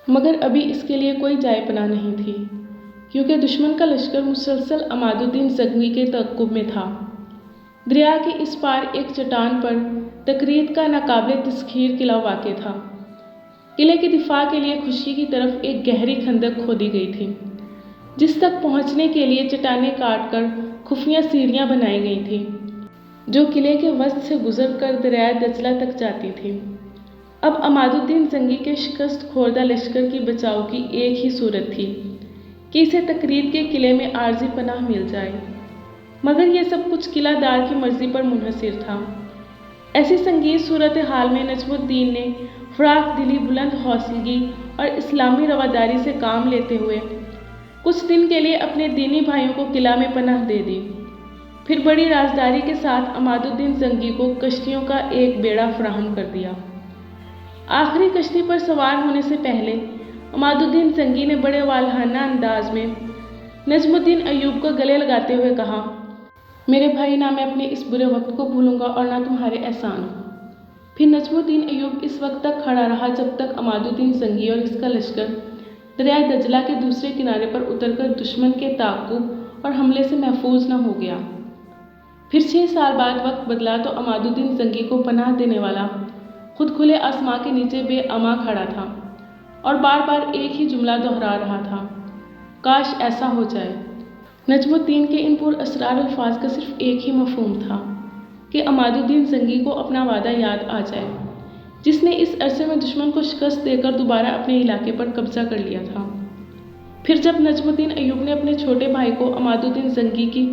مگر ابھی اس کے لیے کوئی جائے پناہ نہیں تھی، کیونکہ دشمن کا لشکر مسلسل عماد الدین زنگی کے تعاقب میں تھا۔ دریا کے اس پار ایک چٹان پر تکریت کا ناقابل تسخیر قلعہ واقع تھا۔ قلعے کے دفاع کے لیے خشکی کی طرف ایک گہری خندق کھودی گئی تھی، جس تک پہنچنے کے لیے چٹانیں کاٹ کر خفیہ سیڑھیاں بنائی گئی تھیں، جو قلعے کے وسط سے گزر کر دریائے دجلہ تک جاتی تھیں۔ اب عماد الدین زنگی کے شکست خوردہ لشکر کی بچاؤ کی ایک ہی صورت تھی کہ اسے تکریت کے قلعے میں عارضی پناہ مل جائے، مگر یہ سب کچھ قلعہ دار کی مرضی پر منحصر تھا۔ ایسی سنگین صورتحال میں نجم الدین نے فراخ دلی، بلند حوصلگی اور اسلامی رواداری سے کام لیتے ہوئے کچھ دن کے لیے اپنے دینی بھائیوں کو قلعہ میں پناہ دے دی، پھر بڑی رازداری کے ساتھ عماد الدین زنگی کو کشتیوں کا ایک بیڑا فراہم کر دیا۔ آخری کشتی پر سوار ہونے سے پہلے عماد الدین زنگی نے بڑے والہانہ انداز میں نجم الدین ایوب کو گلے لگاتے ہوئے کہا، میرے بھائی، نہ میں اپنے اس برے وقت کو بھولوں گا اور نہ تمہارے احسان۔ پھر نجم الدین ایوب اس وقت تک کھڑا رہا جب تک عماد الدین زنگی اور اس کا لشکر دریائے دجلہ کے دوسرے کنارے پر اتر کر دشمن کے تعاقب اور حملے سے محفوظ نہ ہو گیا۔ پھر 6 سال بعد وقت بدلا تو عماد الدین زنگی کو پناہ دینے والا خود کھلے آسماں کے نیچے بے اما کھڑا تھا اور بار بار ایک ہی جملہ دہرا رہا تھا، کاش ایسا ہو جائے۔ نجم الدین کے ان پر اسرار الفاظ کا صرف ایک ہی مفہوم تھا کہ عماد الدین زنگی کو اپنا وعدہ یاد آ جائے، جس نے اس عرصے میں دشمن کو شکست دے کر دوبارہ اپنے علاقے پر قبضہ کر لیا تھا۔ پھر جب نجم الدین ایوب نے اپنے چھوٹے بھائی کو عماد الدین زنگی کی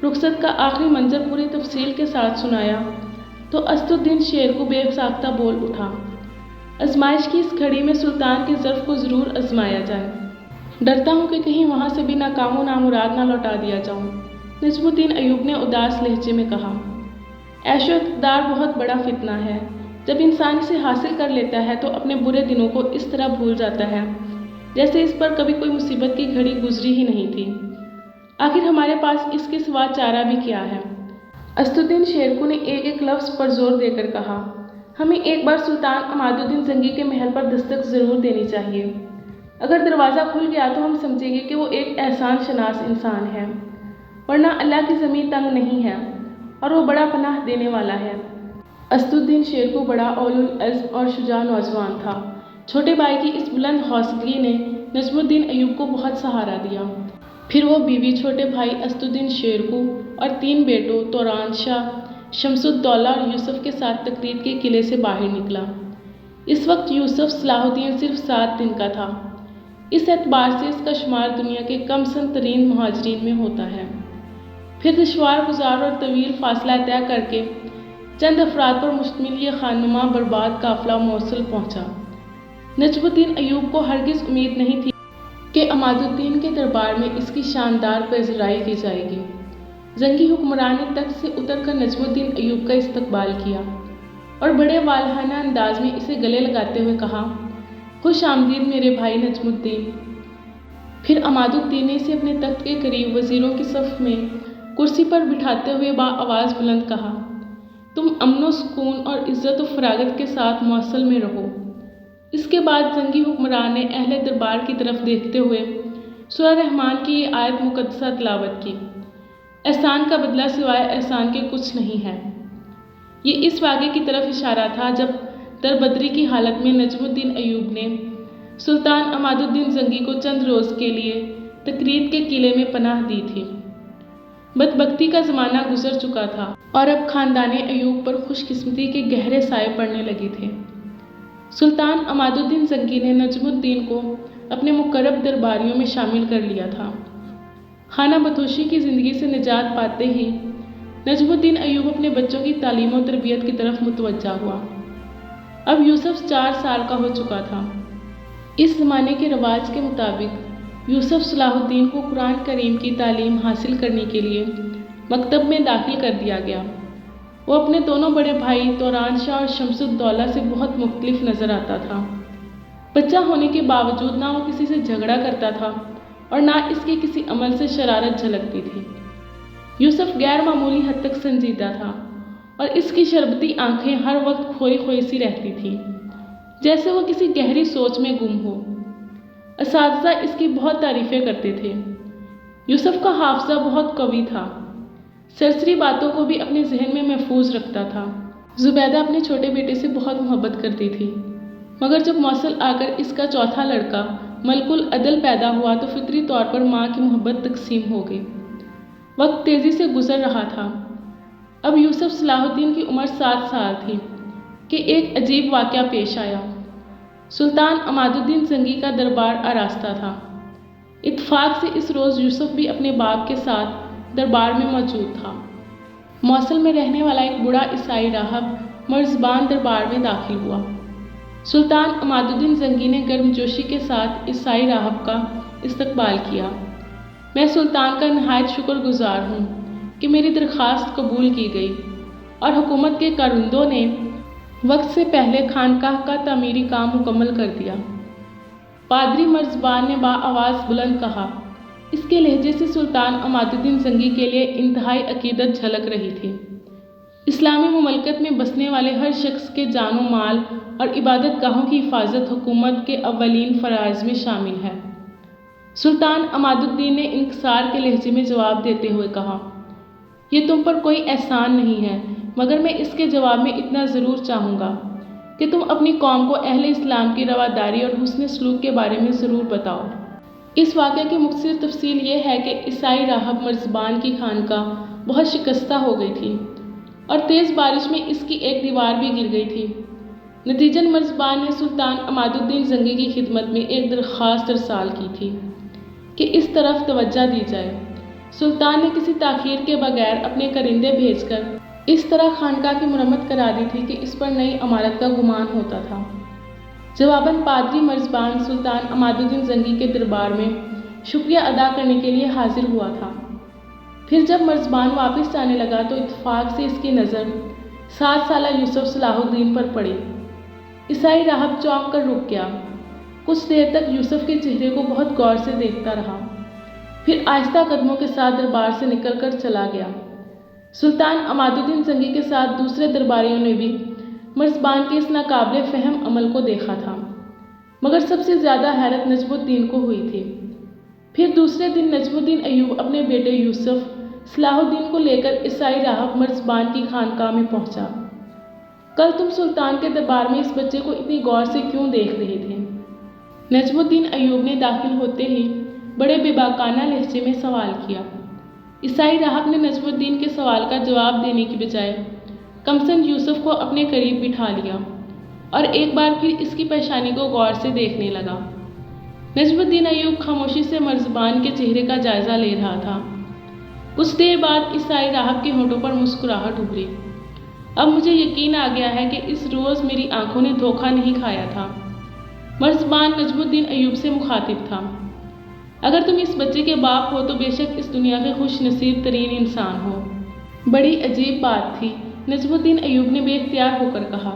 رخصت کا آخری منظر پوری تفصیل کے ساتھ سنایا تو اسد الدین شیرکو بے ساختہ بول اٹھا، آزمائش کی اس گھڑی میں سلطان کے ظرف کو ضرور آزمایا جائے، ڈرتا ہوں کہ کہیں وہاں سے بھی ناکام و نامراد نہ لوٹا دیا جاؤں۔ نجم الدین ایوب نے اداس لہجے میں کہا، عیش و اقتدار بہت بڑا فتنہ ہے، جب انسان اسے حاصل کر لیتا ہے تو اپنے برے دنوں کو اس طرح بھول جاتا ہے جیسے اس پر کبھی کوئی مصیبت کی گھڑی گزری ہی نہیں تھی۔ آخر ہمارے پاس اس کے سوا چارہ بھی کیا ہے؟ اسد الدین شیرکو نے ایک ایک لفظ پر زور دے کر کہا، ہمیں ایک بار سلطان عماد الدین زنگی کے محل پر دستک ضرور دینی چاہیے۔ اگر دروازہ کھل گیا تو ہم سمجھیں گے کہ وہ ایک احسان شناس انسان ہے، ورنہ اللہ کی زمین تنگ نہیں ہے اور وہ بڑا پناہ دینے والا ہے۔ اسد الدین شیرکو بڑا اولو العزم اور شجاع نوجوان تھا۔ چھوٹے بھائی کی اس بلند حوصلگی نے نجم الدین ایوب کو بہت سہارا دیا۔ پھر وہ بیوی، چھوٹے بھائی اسد الدین شیرکو اور 3 بیٹوں توران شاہ، شمس الدولہ اور یوسف کے ساتھ تکریت کے قلعے سے باہر نکلا۔ اس وقت یوسف صلاح الدین صرف 7 دن کا تھا، اس اعتبار سے اس کا شمار دنیا کے کم سن ترین مہاجرین میں ہوتا ہے۔ پھر دشوار گزار اور طویل فاصلہ طے کر کے چند افراد پر مشتمل یہ خانماں برباد قافلہ موصل پہنچا۔ نجم الدین ایوب کو ہرگز امید نہیں تھی کہ عماد الدین کے دربار میں اس کی شاندار پذیرائی کی جائے گی۔ زنگی حکمران نے تخت سے اتر کر نجم الدین ایوب کا استقبال کیا اور بڑے والہانہ انداز میں اسے گلے لگاتے ہوئے کہا، خوش آمدید میرے بھائی نجم الدین۔ پھر عماد الدین نے اسے اپنے تخت کے قریب وزیروں کی صف میں کرسی پر بٹھاتے ہوئے آواز بلند کہا، تم امن و سکون اور عزت و فراغت کے ساتھ موصل میں رہو۔ اس کے بعد زنگی حکمران نے اہل دربار کی طرف دیکھتے ہوئے سورہ رحمان کی یہ آیت مقدسہ تلاوت کی، احسان کا بدلہ سوائے احسان کے کچھ نہیں ہے۔ یہ اس واقعے کی طرف اشارہ تھا جب دربدری کی حالت میں نجم الدین ایوب نے سلطان عماد الدین زنگی کو چند روز کے لیے تکریت کے قلعے میں پناہ دی تھی۔ بدبختی کا زمانہ گزر چکا تھا اور اب خاندان ایوب پر خوش قسمتی کے گہرے سائے پڑنے لگے تھے۔ سلطان عماد الدین زنگی نے نجم الدین کو اپنے مقرب درباریوں میں شامل کر لیا تھا۔ خانہ بدوشی کی زندگی سے نجات پاتے ہی نجم الدین ایوب اپنے بچوں کی تعلیم و تربیت کی طرف متوجہ ہوا۔ اب یوسف 4 سال کا ہو چکا تھا۔ اس زمانے کے رواج کے مطابق یوسف صلاح الدین کو قرآن کریم کی تعلیم حاصل کرنے کے لیے مکتب میں داخل کر دیا گیا۔ وہ اپنے دونوں بڑے بھائی توران شاہ اور شمس الدولہ سے بہت مختلف نظر آتا تھا۔ بچہ ہونے کے باوجود نہ وہ کسی سے جھگڑا کرتا تھا اور نہ اس کے کسی عمل سے شرارت جھلکتی تھی۔ یوسف غیر معمولی حد تک سنجیدہ تھا اور اس کی شربتی آنکھیں ہر وقت کھوئی کھوئی سی رہتی تھیں، جیسے وہ کسی گہری سوچ میں گم ہو۔ اساتذہ اس کی بہت تعریفیں کرتے تھے۔ یوسف کا حافظہ بہت قوی تھا، سرسری باتوں کو بھی اپنے ذہن میں محفوظ رکھتا تھا۔ زبیدہ اپنے چھوٹے بیٹے سے بہت محبت کرتی تھی، مگر جب موصل آ کر اس کا چوتھا لڑکا ملک العدل پیدا ہوا تو فطری طور پر ماں کی محبت تقسیم ہو گئی۔ وقت تیزی سے گزر رہا تھا۔ اب یوسف صلاح الدین کی عمر 7 سال تھی کہ ایک عجیب واقعہ پیش آیا۔ سلطان عماد الدین زنگی کا دربار آراستہ تھا۔ اتفاق سے اس روز یوسف بھی اپنے باپ کے ساتھ دربار میں موجود تھا۔ موصل میں رہنے والا ایک بوڑھا عیسائی راہب مرزبان دربار میں داخل ہوا۔ سلطان عماد الدین زنگی نے گرمجوشی کے ساتھ عیسائی راہب کا استقبال کیا۔ میں سلطان کا نہایت شکر گزار ہوں کہ میری درخواست قبول کی گئی اور حکومت کے کارندوں نے وقت سے پہلے خانقاہ کا تعمیری کام مکمل کر دیا۔ پادری مرزبان نے بآواز بلند کہا۔ اس کے لہجے سے سلطان عماد الدین زنگی کے لیے انتہائی عقیدت جھلک رہی تھی۔ اسلامی مملکت میں بسنے والے ہر شخص کے جان و مال اور عبادت گاہوں کی حفاظت حکومت کے اولین فرائض میں شامل ہے۔ سلطان عماد الدین نے انکسار کے لہجے میں جواب دیتے ہوئے کہا، یہ تم پر کوئی احسان نہیں ہے، مگر میں اس کے جواب میں اتنا ضرور چاہوں گا کہ تم اپنی قوم کو اہل اسلام کی رواداری اور حسن سلوک کے بارے میں ضرور بتاؤ۔ اس واقعے کی مختصر تفصیل یہ ہے کہ عیسائی راہب مرزبان کی خانقاہ بہت شکستہ ہو گئی تھی اور تیز بارش میں اس کی ایک دیوار بھی گر گئی تھی۔ نتیجن مرزبان نے سلطان عماد الدین زنگی کی خدمت میں ایک درخواست ارسال کی تھی کہ اس طرف توجہ دی جائے۔ سلطان نے کسی تاخیر کے بغیر اپنے کرندے بھیج کر اس طرح خانقاہ کی مرمت کرا دی تھی کہ اس پر نئی عمارت کا گمان ہوتا تھا۔ جواباً پادری مرزبان سلطان عماد الدین زنگی کے دربار میں شکریہ ادا کرنے کے لیے حاضر ہوا تھا۔ پھر جب مرزبان واپس جانے لگا تو اتفاق سے اس کی نظر 7 سالہ یوسف صلاح الدین پر پڑی۔ عیسائی راہب چونک کر رک گیا۔ کچھ دیر تک یوسف کے چہرے کو بہت غور سے دیکھتا رہا، پھر آہستہ قدموں کے ساتھ دربار سے نکل کر چلا گیا۔ سلطان عماد الدین زنگی کے ساتھ دوسرے درباریوں نے بھی مرزبان کے اس ناقابل فہم عمل کو دیکھا تھا، مگر سب سے زیادہ حیرت نجم الدین کو ہوئی تھی۔ پھر دوسرے دن نجم الدین ایوب اپنے بیٹے یوسف صلاح الدین کو لے کر عیسائی راہب مرزبان کی خانقاہ میں پہنچا۔ کل تم سلطان کے دربار میں اس بچے کو اتنی غور سے کیوں دیکھ رہے تھے؟ نجم الدین ایوب نے داخل ہوتے ہی بڑے بے باکانہ لہجے میں سوال کیا۔ عیسائی راہب نے نجم الدین کے سوال کا جواب دینے کی بجائے کمسن یوسف کو اپنے قریب بٹھا لیا اور ایک بار پھر اس کی پیشانی کو غور سے دیکھنے لگا۔ نجم الدین ایوب خاموشی سے مرزبان کے چہرے کا جائزہ لے رہا تھا۔ کچھ دیر بعد عیسائی راہب کے ہونٹوں پر مسکراہٹ ابھری۔ اب مجھے یقین آ گیا ہے کہ اس روز میری آنکھوں نے دھوکہ نہیں کھایا تھا۔ مرزبان نجم الدین ایوب سے مخاطب تھا۔ اگر تم اس بچے کے باپ ہو تو بے شک اس دنیا کے خوش نصیب ترین انسان ہو۔ بڑی عجیب بات تھی، نجم الدین ایوب نے بے اختیار ہو کر کہا۔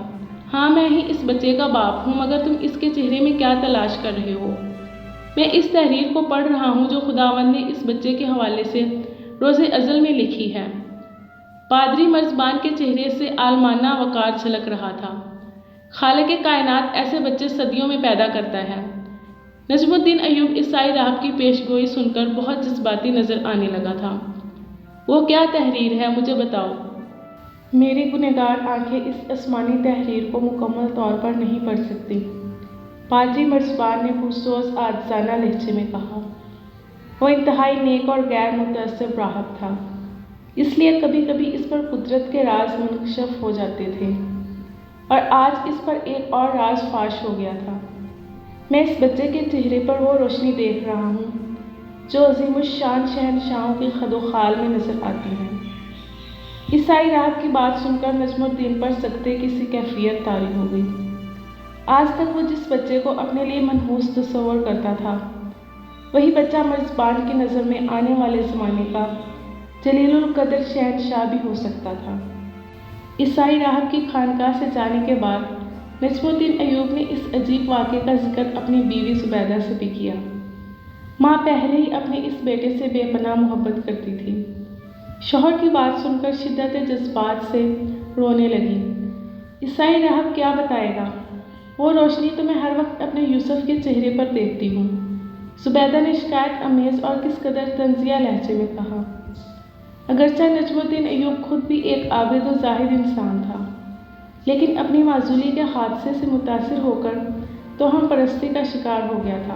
ہاں میں ہی اس بچے کا باپ ہوں، مگر تم اس کے چہرے میں کیا تلاش کر رہے ہو؟ میں اس تحریر کو پڑھ رہا ہوں جو خداوند نے اس بچے کے حوالے سے روز ازل میں لکھی ہے۔ پادری مرزبان کے چہرے سے عالمانہ وقار جھلک رہا تھا۔ خالق کائنات ایسے بچے صدیوں میں پیدا کرتا ہے۔ نجم الدین ایوب عیسائی راہب کی پیش گوئی سن کر بہت جذباتی نظر آنے لگا تھا۔ وہ کیا تحریر ہے، مجھے بتاؤ۔ میری گنہگار آنکھیں اس آسمانی تحریر کو مکمل طور پر نہیں پڑھ سکتی، پادری مرزبان نے پرسوز عاجزانہ لہجے میں کہا۔ وہ انتہائی نیک اور غیر متعصب راہب تھا، اس لیے کبھی کبھی اس پر قدرت کے راز منکشف ہو جاتے تھے، اور آج اس پر ایک اور راز فاش ہو گیا تھا۔ میں اس بچے کے چہرے پر وہ روشنی دیکھ رہا ہوں جو عظیم الشان شہنشاہوں کی خد و خال میں نظر آتی ہے۔ عیسائی راہب کی بات سن کر نجم الدین پر سکتے کی سی کیفیت طاری ہو گئی۔ آج تک وہ جس بچے کو اپنے لیے منحوس تصور کرتا تھا، وہی بچہ مرزبان کی نظر میں آنے والے زمانے کا جلیل القدر شہنشاہ بھی ہو سکتا تھا۔ عیسائی راہب کی خانقاہ سے جانے کے بعد نجم الدین ایوب نے اس عجیب واقعے کا ذکر اپنی بیوی زبیدہ سے بھی کیا۔ ماں پہلے ہی اپنے اس بیٹے سے بے پناہ محبت کرتی تھی۔ شوہر کی بات سن کر شدت جذبات سے رونے لگی۔ عیسائی راہب کیا بتائے گا؟ وہ روشنی تو میں ہر وقت اپنے یوسف کے چہرے پر دیکھتی ہوں، زبیدہ نے شکایت آمیز اور کس قدر طنزیہ لہجے میں کہا۔ اگرچہ نجم الدین ایوب خود بھی ایک عابد و زاہد انسان تھا، لیکن اپنی معزولی کے حادثے سے متاثر ہو کر توہم پرستی کا شکار ہو گیا تھا۔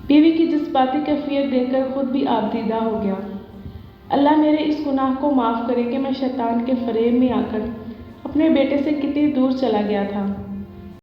بیوی کی جذباتی کیفیت دیکھ کر خود بھی آبدیدہ ہو گیا۔ اللہ میرے اس گناہ کو معاف کرے کہ میں شیطان کے فریب میں آ کر اپنے بیٹے سے کتنی دور چلا گیا تھا۔